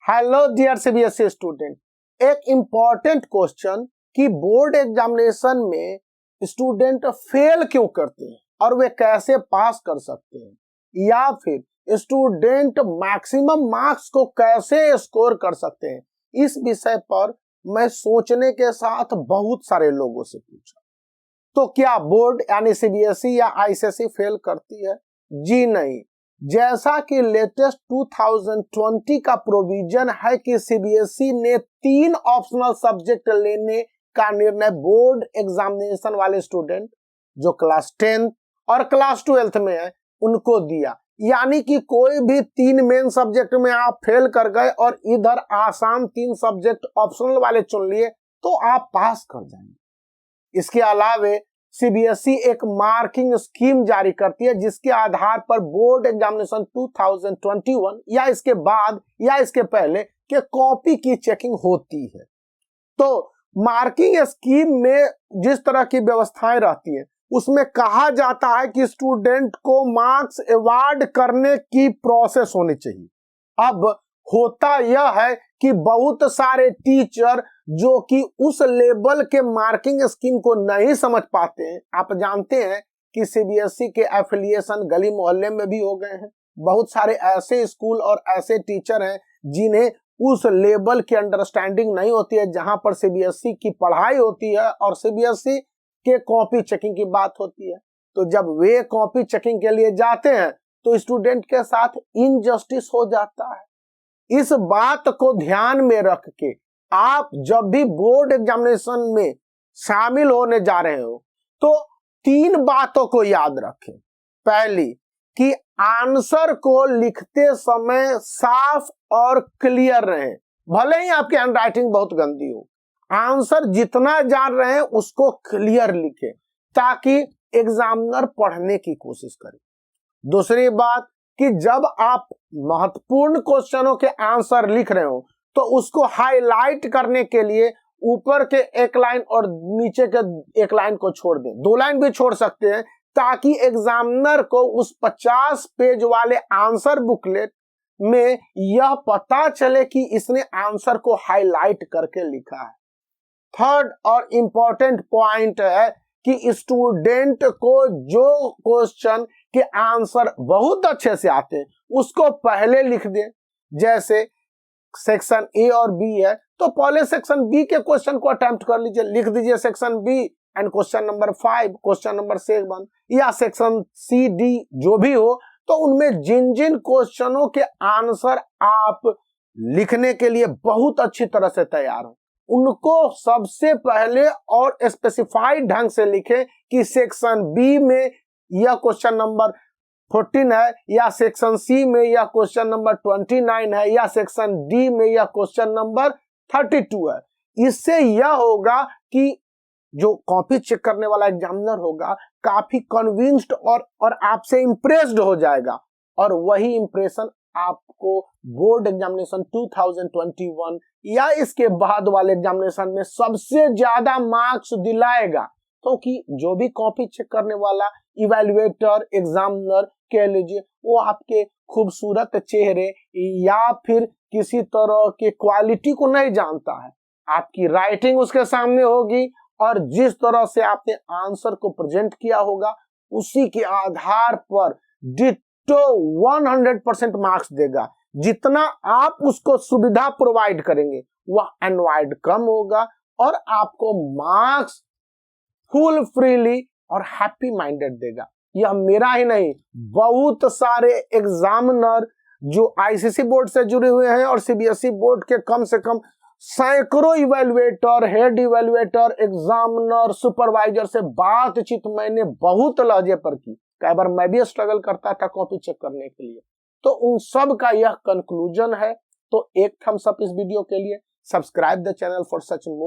Hello dear CBSE student, एक important question कि board examination में स्टूडेंट फेल क्यों करते हैं और वे कैसे पास कर सकते हैं, या फिर स्टूडेंट मैक्सिमम मार्क्स को कैसे स्कोर कर सकते हैं। इस विषय पर मैं सोचने के साथ बहुत सारे लोगों से पूछा। तो क्या बोर्ड यानी सीबीएसई या आईसीएसई फेल करती है? जी नहीं। जैसा कि लेटेस्ट 2020 का प्रोविजन है कि सीबीएसई ने 3 ऑप्शनल सब्जेक्ट लेने का निर्णय बोर्ड एग्जामिनेशन वाले स्टूडेंट जो क्लास 10 और क्लास 12 में है उनको दिया। यानी कि कोई भी 3 मेन सब्जेक्ट में आप फेल कर गए और इधर आसान 3 सब्जेक्ट ऑप्शनल वाले चुन लिए तो आप पास कर जाएंगे। इसके अलावे सीबीएसई एक मार्किंग स्कीम जारी करती है जिसके आधार पर बोर्ड एग्जामिनेशन 2021 या इसके बाद या इसके पहले के कॉपी की चेकिंग होती है। तो मार्किंग स्कीम में जिस तरह की व्यवस्थाएं रहती है उसमें कहा जाता है कि स्टूडेंट को मार्क्स अवार्ड करने की प्रोसेस होनी चाहिए। अब होता यह है कि बहुत सारे टीचर जो कि उस लेवल के मार्किंग स्कीम को नहीं समझ पाते हैं। आप जानते हैं कि सीबीएसई के एफिलिएशन गली मोहल्ले में भी हो गए हैं। बहुत सारे ऐसे स्कूल और ऐसे टीचर हैं जिन्हें उस लेवल की अंडरस्टैंडिंग नहीं होती है जहां पर सीबीएसई की पढ़ाई होती है और सीबीएसई के कॉपी चेकिंग की बात होती है। तो जब वे कॉपी चेकिंग के लिए जाते हैं तो स्टूडेंट के साथ इनजस्टिस हो जाता है। इस बात को ध्यान में रख के आप जब भी बोर्ड एग्जामिनेशन में शामिल होने जा रहे हो तो 3 बातों को याद रखें। पहली कि आंसर को लिखते समय साफ और क्लियर रहे। भले ही आपकी हैंडराइटिंग बहुत गंदी हो, आंसर जितना जान रहे हैं उसको क्लियर लिखें ताकि एग्जामिनर पढ़ने की कोशिश करे। दूसरी बात कि जब आप महत्वपूर्ण क्वेश्चनों के आंसर लिख रहे हो तो उसको हाईलाइट करने के लिए ऊपर के एक लाइन और नीचे के एक लाइन को छोड़ दें। 2 लाइन भी छोड़ सकते हैं ताकि एग्जामिनर को उस 50 पेज वाले आंसर बुकलेट में यह पता चले कि इसने आंसर को हाईलाइट करके लिखा है। थर्ड और इंपॉर्टेंट पॉइंट है कि स्टूडेंट को जो क्वेश्चन के आंसर बहुत अच्छे से आते हैं उसको पहले लिख दें। जैसे सेक्शन ए और बी है तो पहले सेक्शन बी के क्वेश्चन को अटेम्प्ट कर लीजिए, लिख दीजिए section B and question number 5, question number 7 या सेक्शन सी डी जो भी हो। तो उनमें जिन जिन क्वेश्चनों के आंसर आप लिखने के लिए बहुत अच्छी तरह से तैयार हो उनको सबसे पहले और स्पेसिफाइड ढंग से लिखें कि सेक्शन बी में यह क्वेश्चन नंबर 14 है या सेक्शन सी में यह क्वेश्चन नंबर 29 है या सेक्शन डी में यह क्वेश्चन नंबर 32 है। इससे यह होगा कि जो कॉपी चेक करने वाला एग्जामिनर होगा काफी कन्विंस्ड और आपसे इंप्रेस्ड हो जाएगा और वही इंप्रेशन आपको बोर्ड एग्जामिनेशन 2021 या इसके बाद वाले एग्जामिनेशन में सबसे ज्यादा मार्क्स दिलाएगा। क्योंकि जो भी कॉपी चेक करने वाला इवैल्यूएटर एग्जामिनर कह लीजिए वो आपके खूबसूरत चेहरे या फिर किसी तरह के क्वालिटी को नहीं जानता है। आपकी राइटिंग उसके सामने होगी और जिस तरह से आपने आंसर को प्रेजेंट किया होगा उसी के आधार पर डिट्टो 100% मार्क्स देगा। जितना आप उसको सुविधा प्रोवाइड करेंगे वह अनवाइड कम होगा और आपको मार्क्स फुल फ्रीली और हैप्पी माइंडेड देगा। यह मेरा ही नहीं, बहुत सारे एग्जामिनर जो आईसीएसई बोर्ड से जुड़े हुए हैं और सीबीएसई बोर्ड के कम से कम सैकड़ों evaluator, head evaluator, examiner, supervisor से बातचीत मैंने बहुत लहजे पर की। कई बार मैं भी स्ट्रगल करता था कॉपी चेक करने के लिए। तो उन सब का यह कंक्लूजन है। तो एक थम्स अप इस वीडियो के लिए। Subscribe the channel for such more